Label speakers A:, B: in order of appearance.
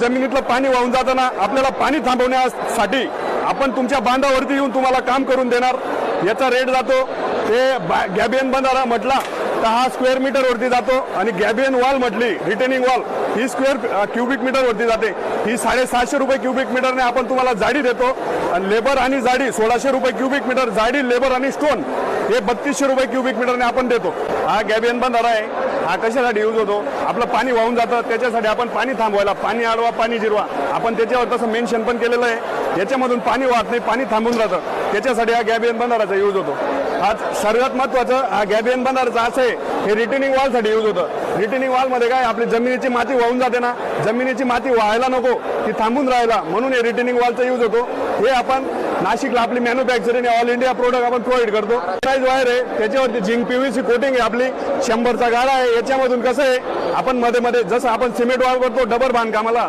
A: जमिनीतलं पाणी वाहून जाताना आपल्याला पाणी थांबवण्यासाठी आपण तुमच्या बांधावरती येऊन तुम्हाला काम करून देणार। याचा रेट जातो ते गॅबियन बंधारा म्हटला तर हा स्क्वेअर मीटर वरती जातो आणि गॅबियन वॉल म्हटली रिटेनिंग वॉल ही स्क्वेअर क्युबिक मीटर वरती जाते। ही 750 रुपये क्युबिक मीटरने आपण तुम्हाला जाडी देतो आणि लेबर आणि जाडी 1600 रुपये क्युबिक मीटर, जाडी लेबर आणि स्टोन हे 3200 रुपये क्युबिक मीटरने आपण देतो। हा गॅबियन बंधारा आहे, हा कशासाठी यूज होतो, आपलं पाणी वाहून जातं त्याच्यासाठी आपण पाणी थांबवायला, पाणी अडवा पाणी जिरवा आपण त्याच्यावर तसं मेन्शन पण केलेलं आहे। याच्यामधून पाणी वाहत नाही, पाणी थांबून जातं, त्याच्यासाठी हा गॅबियन बंधाराचा यूज होतो। आज सर्वात महत्त्वाचं हा गॅबियन बंधाराचा असं आहे हे रिटेनिंग वॉलसाठी यूज होतं। रिटेनिंग वॉलमध्ये काय आपली जमिनीची माती वाहून जाते ना, जमिनीची माती व्हायला नको ती थांबून राहायला म्हणून हे रिटेनिंग वॉलचा यूज होतो। हे आपण नाशिकला आपली मॅन्युफॅक्चरिंग ऑल इंडिया प्रोडक्ट आपण प्रोव्हाइड करतो। प्राइस वायर आहे त्याच्यावरती झिंक पीव्हीसी कोटिंग आहे आपली 100चा गाळा आहे। याच्यामधून कसं आहे आपण मध्ये मध्ये जसं आपण सिमेंट वॉल करतो डबर बांधकामाला